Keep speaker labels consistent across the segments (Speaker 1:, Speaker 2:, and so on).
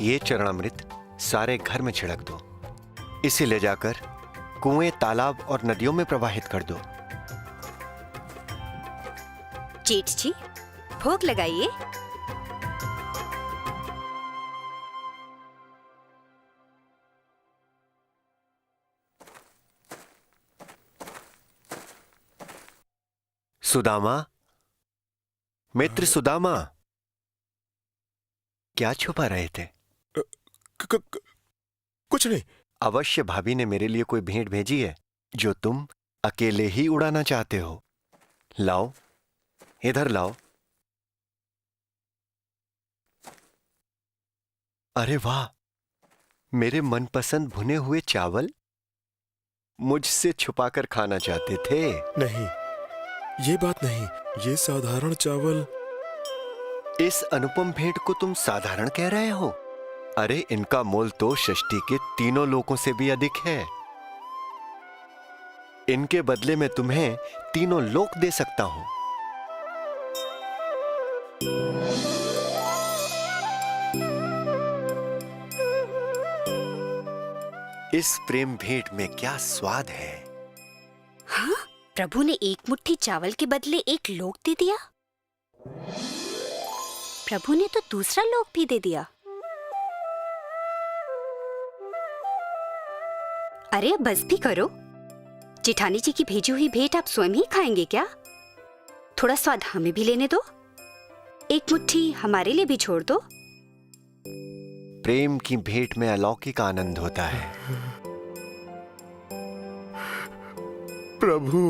Speaker 1: ये चरणामृत सारे घर में छिड़क दो। इसे ले जाकर कुएं, तालाब और नदियों में प्रवाहित कर दो।
Speaker 2: जेठ जी, भोग लगाइए।
Speaker 1: सुदामा, मित्र सुदामा, क्या छुपा रहे थे?
Speaker 3: कुछ नहीं।
Speaker 1: अवश्य भाभी ने मेरे लिए कोई भेंट भेजी है जो तुम अकेले ही उड़ाना चाहते हो। लाओ, इधर लाओ। अरे वाह, मेरे मनपसंद भुने हुए चावल मुझसे छुपाकर खाना चाहते थे।
Speaker 3: नहीं, ये बात नहीं। ये साधारण चावल।
Speaker 1: इस अनुपम भेंट को तुम साधारण कह रहे हो? अरे इनका मोल तो सृष्टि के तीनों लोकों से भी अधिक है। इनके बदले में तुम्हें तीनों लोक दे सकता हूं। इस प्रेम भेंट में क्या स्वाद है।
Speaker 2: हाँ? प्रभु ने एक मुट्ठी चावल के बदले एक लोक दे दिया। प्रभु ने तो दूसरा लोक भी दे दिया। अरे बस भी करो। जेठानी जी की भेजी हुई भेंट आप स्वयं ही खाएंगे क्या? थोड़ा स्वाद हमें भी लेने दो। एक मुट्ठी हमारे लिए भी छोड़ दो।
Speaker 1: प्रेम की भेंट में अलौकिक आनंद होता है।
Speaker 3: प्रभु,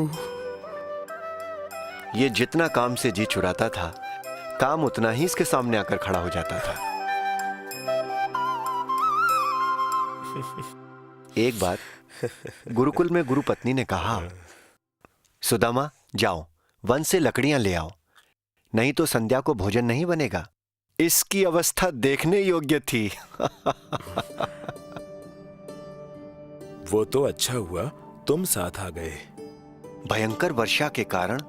Speaker 1: ये जितना काम से जी चुराता था, काम उतना ही इसके सामने आकर खड़ा हो जाता था। एक बार गुरुकुल में गुरु पत्नी ने कहा, सुदामा जाओ, वन से लकड़ियां ले आओ, नहीं तो संध्या को भोजन नहीं बनेगा। इसकी अवस्था देखने योग्य थी।
Speaker 3: वो तो अच्छा हुआ तुम साथ आ गए।
Speaker 1: भयंकर वर्षा के कारण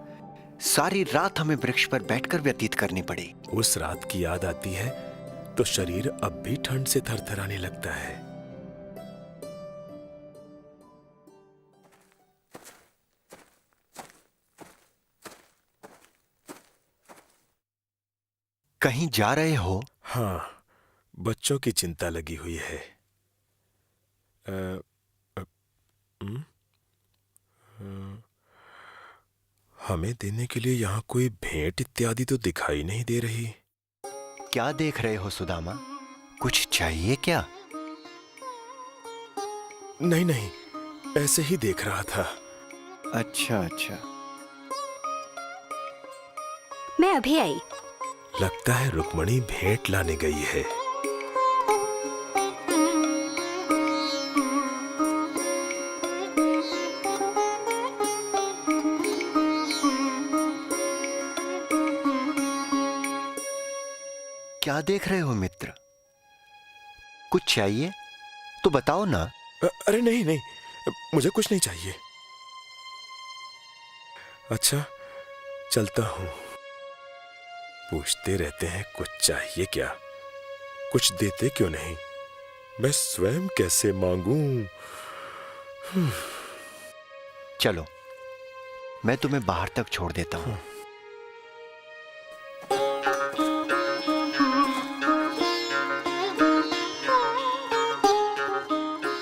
Speaker 1: सारी रात हमें वृक्ष पर बैठकर व्यतीत करनी पड़ी।
Speaker 3: उस रात की याद आती है तो शरीर अब भी ठंड से थरथराने लगता है।
Speaker 1: कहीं जा रहे हो?
Speaker 3: हाँ, बच्चों की चिंता लगी हुई है। हमें देने के लिए यहाँ कोई भेंट इत्यादि तो दिखाई नहीं दे रही।
Speaker 1: क्या देख रहे हो सुदामा? कुछ चाहिए क्या?
Speaker 3: नहीं नहीं, ऐसे ही देख रहा था।
Speaker 1: अच्छा अच्छा।
Speaker 2: मैं अभी आई।
Speaker 3: लगता है रुक्मणी भेंट लाने गई है।
Speaker 1: क्या देख रहे हो मित्र? कुछ चाहिए तो बताओ ना।
Speaker 3: अरे नहीं नहीं, मुझे कुछ नहीं चाहिए। अच्छा, चलता हूं। पूछते रहते हैं कुछ चाहिए क्या, कुछ देते क्यों नहीं? मैं स्वयं कैसे मांगूं?
Speaker 1: चलो, मैं तुम्हें बाहर तक छोड़ देता हूं।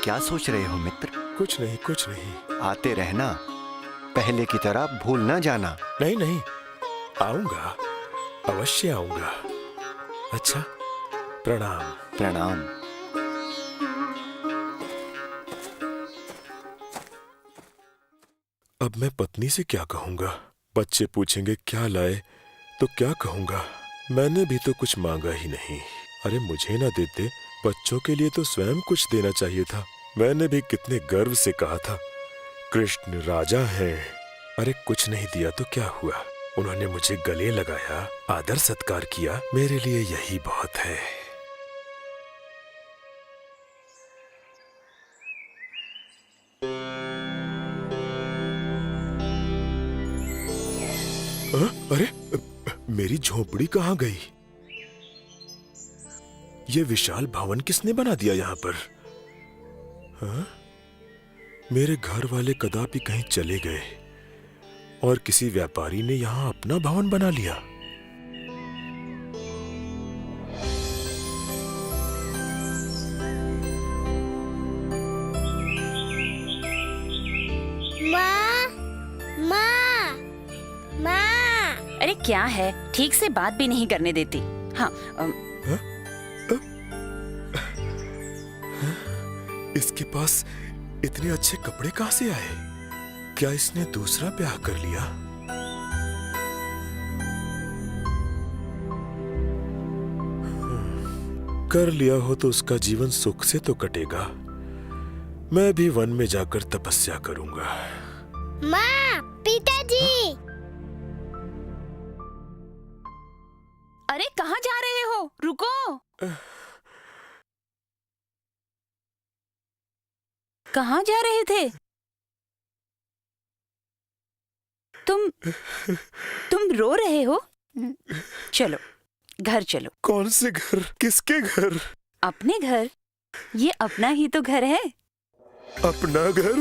Speaker 1: क्या सोच रहे हो मित्र?
Speaker 3: कुछ नहीं कुछ नहीं।
Speaker 1: आते रहना, पहले की तरह भूल ना जाना।
Speaker 3: नहीं नहीं, आऊंगा, अवश्य आऊंगा। अच्छा, प्रणाम।
Speaker 1: प्रणाम।
Speaker 3: अब मैं पत्नी से क्या कहूंगा? बच्चे पूछेंगे क्या लाए तो क्या कहूंगा? मैंने भी तो कुछ मांगा ही नहीं। अरे मुझे ना देते, बच्चों के लिए तो स्वयं कुछ देना चाहिए था। मैंने भी कितने गर्व से कहा था, कृष्ण राजा हैं। अरे कुछ नहीं दिया तो क्या हुआ? उन्होंने मुझे गले लगाया, आदर सत्कार किया। मेरे लिए यही बहुत है। अरे मेरी झोपड़ी कहाँ गई? ये विशाल भवन किसने बना दिया यहाँ पर? हाँ? मेरे घर वाले कदापि कहीं चले गए और किसी व्यापारी ने यहाँ अपना भवन बना लिया।
Speaker 4: माँ, माँ, माँ।
Speaker 5: अरे क्या है, ठीक से बात भी नहीं करने देती। हाँ,
Speaker 3: इसके पास इतने अच्छे कपड़े कहाँ से आए? क्या इसने दूसरा ब्याह कर लिया? कर लिया हो तो उसका जीवन सुख से तो कटेगा। मैं भी वन में जाकर तपस्या करूंगा।
Speaker 4: माँ, पिताजी।
Speaker 5: अरे कहाँ जा रहे हो? रुको। कहाँ जा रहे थे? तुम रो रहे हो? चलो घर चलो।
Speaker 3: कौन से घर? किसके घर?
Speaker 5: अपने घर। ये अपना ही तो घर है।
Speaker 3: अपना घर?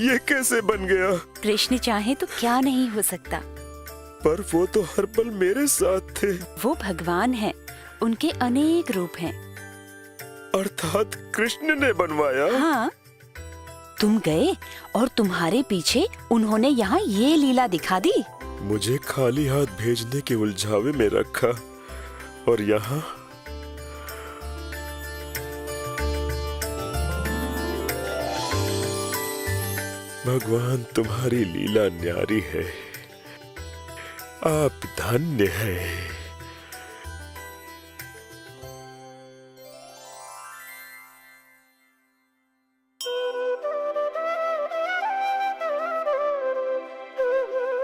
Speaker 3: ये कैसे बन गया?
Speaker 5: कृष्ण चाहे तो क्या नहीं हो सकता।
Speaker 3: पर वो तो हर पल मेरे साथ थे।
Speaker 5: वो भगवान है, उनके अनेक रूप हैं।
Speaker 3: अर्थात कृष्ण ने बनवाया?
Speaker 5: हाँ, तुम गए और तुम्हारे पीछे उन्होंने यहाँ ये लीला दिखा दी।
Speaker 3: मुझे खाली हाथ भेजने के उलझावे में रखा और यहाँ भगवान तुम्हारी लीला न्यारी है। आप धन्य हैं।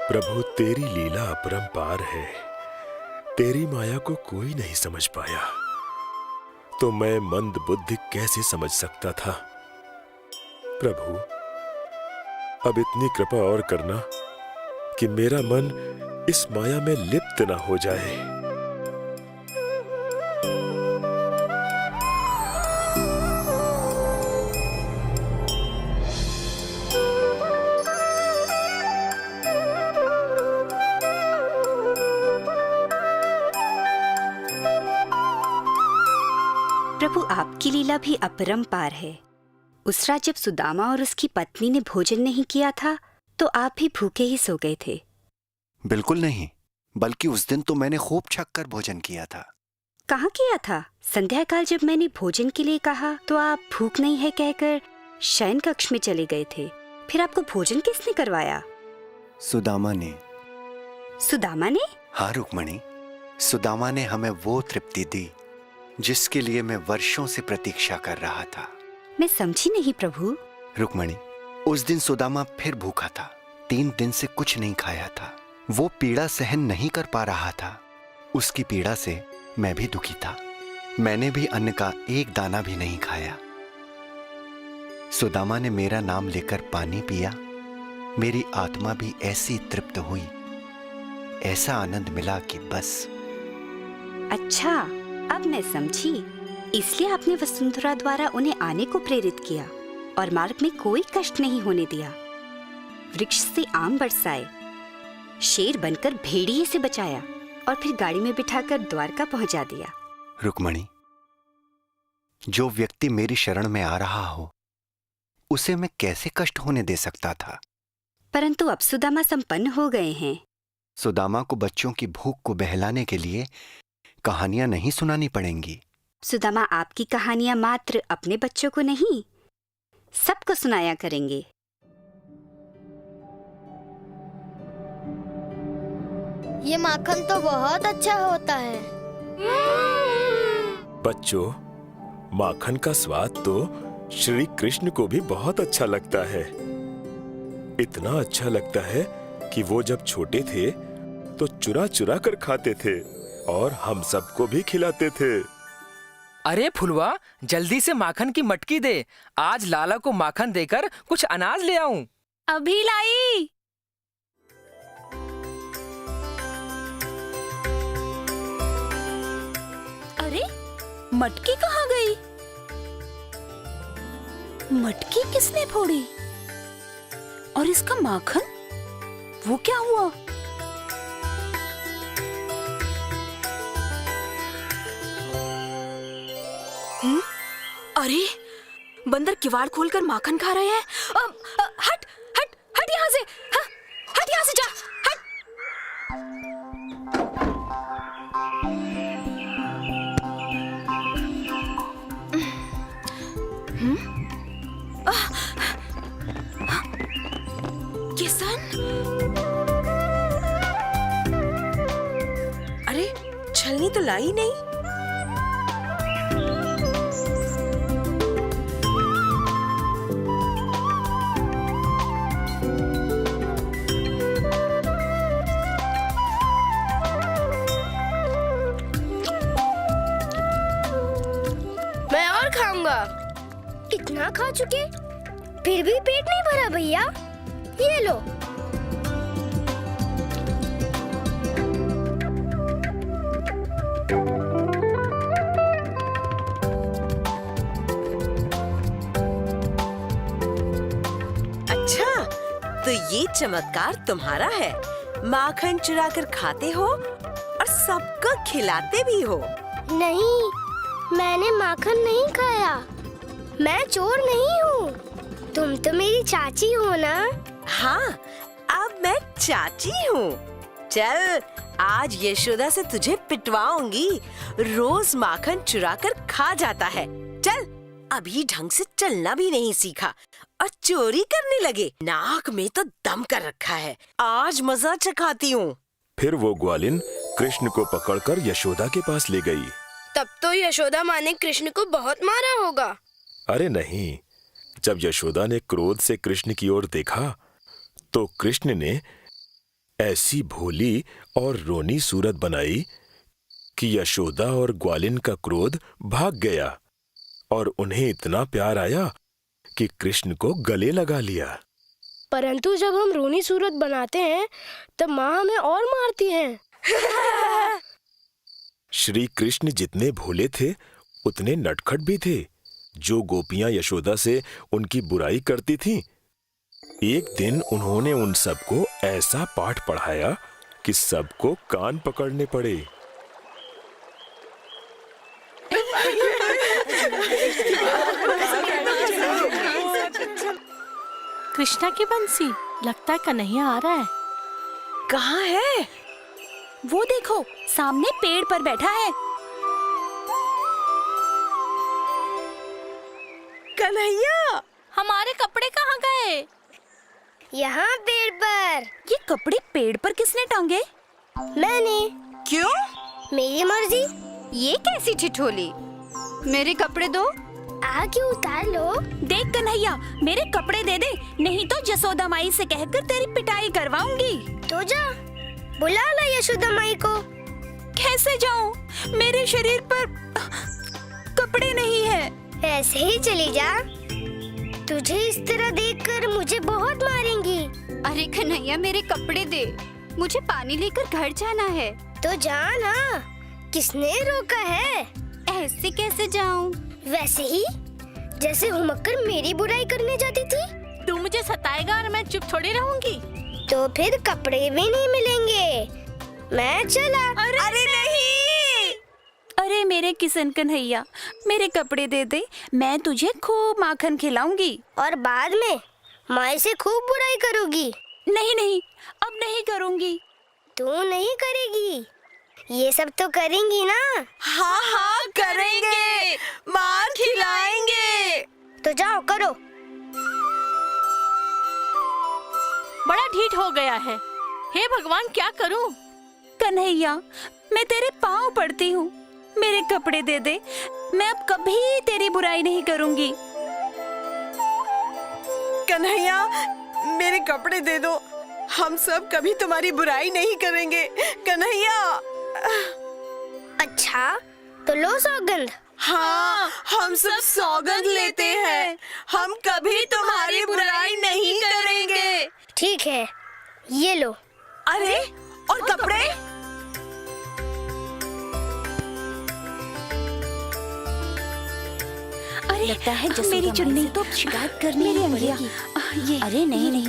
Speaker 3: प्रभु तेरी लीला अपरंपार है। तेरी माया को कोई नहीं समझ पाया, तो मैं मंद बुद्धि कैसे समझ सकता था। प्रभु अब इतनी कृपा और करना कि मेरा मन इस माया में लिप्त न हो जाए।
Speaker 2: प्रभु आपकी लीला भी अपरंपार है। उस रात जब सुदामा और उसकी पत्नी ने भोजन नहीं किया था तो आप भी भूखे ही सो गए थे।
Speaker 1: बिल्कुल नहीं, बल्कि उस दिन तो मैंने खूब छक कर भोजन किया था।
Speaker 2: कहाँ किया था? संध्या काल जब मैंने भोजन के लिए कहा तो आप भूख नहीं है कहकर शयन कक्ष में चले गए थे। फिर आपको भोजन किसने करवाया?
Speaker 1: सुदामा ने।
Speaker 2: सुदामा ने?
Speaker 1: हाँ रुक्मणी, सुदामा ने हमें वो तृप्ति दी जिसके लिए मैं वर्षों से प्रतीक्षा कर रहा था।
Speaker 2: मैं समझी नहीं प्रभु।
Speaker 1: रुक्मणी, उस दिन सुदामा फिर भूखा था। 3 दिन से कुछ नहीं खाया था। वो पीड़ा सहन नहीं कर पा रहा था। उसकी पीड़ा से मैं भी दुखी था। मैंने भी अन्न का एक दाना भी नहीं खाया। सुदामा ने मेरा नाम लेकर पानी पिया। मेरी आत्मा भी ऐसी तृप्त हुई, ऐसा आनंद मिला कि बस।
Speaker 2: अच्छा, अब मैं समझी। इसलिए आपने वसुंधरा द्वारा उन्हें आने को प्रेरित किया और मार्ग में कोई कष्ट नहीं होने दिया। वृक्ष से आम बरसाए, शेर बनकर भेड़िए से बचाया और फिर गाड़ी में बिठाकर द्वारका पहुंचा दिया।
Speaker 1: रुक्मणी, जो व्यक्ति मेरी शरण में आ रहा हो उसे मैं कैसे कष्ट होने दे सकता था?
Speaker 2: परंतु अब सुदामा संपन्न हो गए हैं।
Speaker 1: सुदामा को बच्चों की भूख को बहलाने के लिए कहानियां नहीं सुनानी पड़ेंगी।
Speaker 2: सुदामा आपकी कहानियां मात्र अपने बच्चों को नहीं, सबको सुनाया करेंगे।
Speaker 4: ये माखन तो बहुत अच्छा होता है।
Speaker 3: बच्चों, माखन का स्वाद तो श्री कृष्ण को भी बहुत अच्छा लगता है। इतना अच्छा लगता है कि वो जब छोटे थे तो चुरा चुरा कर खाते थे और हम सबको भी खिलाते थे।
Speaker 6: अरे फुलवा, जल्दी से माखन की मटकी दे। आज लाला को माखन देकर कुछ अनाज ले आऊं।
Speaker 5: अभी लाई। अरे मटकी कहाँ गई? मटकी किसने फोड़ी? और इसका माखन, वो क्या हुआ? अरे, बंदर किवाड़ खोलकर माखन खा रहे हैं। हट हट हट यहाँ से, हाँ, हट यहाँ से, जा हट। किशन,
Speaker 7: अरे छलनी तो लाई नहीं।
Speaker 4: मैं और खाऊंगा। इतना खा चुके फिर भी पेट नहीं भरा भैया। ये लो।
Speaker 7: अच्छा, तो ये चमत्कार तुम्हारा है। माखन चुरा कर खाते हो और सबको खिलाते भी हो।
Speaker 4: नहीं, मैंने माखन नहीं खाया। मैं चोर नहीं हूँ। तुम तो मेरी चाची हो ना।
Speaker 7: हाँ, अब मैं चाची हूँ। चल, आज यशोदा से तुझे पिटवाऊंगी। रोज माखन चुरा कर खा जाता है। चल, अभी ढंग से चलना भी नहीं सीखा और चोरी करने लगे। नाक में तो दम कर रखा है। आज मजा चखाती हूँ।
Speaker 3: फिर वो ग्वालिन कृष्ण को पकड़कर यशोदा के पास ले गई।
Speaker 4: तब तो यशोदा माँ ने कृष्ण को बहुत मारा होगा।
Speaker 3: अरे नहीं, जब यशोदा ने क्रोध से कृष्ण की ओर देखा तो कृष्ण ने ऐसी भोली और रोनी सूरत बनाई कि यशोदा और ग्वालिन का क्रोध भाग गया और उन्हें इतना प्यार आया कि कृष्ण को गले लगा लिया।
Speaker 4: परंतु जब हम रोनी सूरत बनाते हैं तब माँ हमें और मारती हैं।
Speaker 3: श्री कृष्ण जितने भोले थे उतने नटखट भी थे। जो गोपियां यशोदा से उनकी बुराई करती थीं, एक दिन उन्होंने उन सबको ऐसा पाठ पढ़ाया कि सबको कान पकड़ने पड़े।
Speaker 8: कृष्णा की बंसी, लगता है कन्हैया आ रहा है।
Speaker 7: कहाँ है?
Speaker 5: वो देखो, सामने पेड़ पर बैठा है।
Speaker 7: कन्हैया,
Speaker 8: हमारे कपड़े कहाँ गए?
Speaker 4: यहाँ पेड़ पर।
Speaker 5: ये कपड़े पेड़ पर किसने टांगे?
Speaker 4: मैंने।
Speaker 7: क्यों?
Speaker 4: मेरी मर्जी।
Speaker 2: ये कैसी ठिठोली? मेरे कपड़े दो।
Speaker 4: आके उतार लो।
Speaker 5: देख कन्हैया, मेरे कपड़े दे दे, नहीं तो जसोदा माई से कहकर तेरी पिटाई करवाऊंगी।
Speaker 4: तो जा, बुला ला यशोदा माई को।
Speaker 5: कैसे जाऊं? मेरे शरीर पर कपड़े नहीं है।
Speaker 4: ऐसे ही चली जा। तुझे इस तरह देखकर मुझे बहुत मारेंगी।
Speaker 2: अरे कन्हैया, मेरे कपड़े दे, मुझे पानी लेकर घर जाना है।
Speaker 4: तो जा ना, किसने रोका है?
Speaker 2: ऐसे कैसे जाऊं?
Speaker 4: वैसे ही जैसे हुमक्कर मेरी बुराई करने जाती थी।
Speaker 8: तू मुझे सताएगा और मैं चुप थोड़ी रहूंगी।
Speaker 4: तो फिर कपड़े भी नहीं मिलेंगे। मैं चला।
Speaker 7: अरे नहीं!
Speaker 5: अरे मेरे किशन कन्हैया, मेरे कपड़े दे दे, मैं तुझे खूब माखन खिलाऊंगी।
Speaker 4: और बाद में माई से खूब बुराई करोगी।
Speaker 5: नहीं नहीं, अब नहीं करूंगी।
Speaker 4: तू नहीं करेगी, ये सब तो करेंगी ना।
Speaker 7: हाँ हाँ करेंगे, मार खिलाएंगे।
Speaker 4: तो जाओ करो।
Speaker 8: बड़ा ढीठ हो गया है। हे भगवान, क्या करूं?
Speaker 5: कन्हैया, मैं तेरे पाँव पड़ती हूँ, मेरे कपड़े दे दे, मैं अब कभी तेरी बुराई नहीं करूंगी।
Speaker 7: कन्हैया, मेरे कपड़े दे दो। हम सब कभी तुम्हारी बुराई नहीं करेंगे। कन्हैया।
Speaker 4: अच्छा, तो लो सौगंध।
Speaker 7: हाँ, हम सब सौगंध लेते हैं। हम कभी तुम्हारी बुराई नहीं करेंगे।
Speaker 4: ठीक है, ये लो।
Speaker 7: अरे, और कपड़े?
Speaker 5: अरे
Speaker 2: लगता है जसोदा
Speaker 5: मेरी
Speaker 2: माई
Speaker 5: चुन्नी
Speaker 2: से तो शिकायत करनी
Speaker 5: मेरी
Speaker 2: ही
Speaker 5: अंगिया
Speaker 2: पड़ेगी।
Speaker 5: ये
Speaker 2: अरे नहीं नहीं,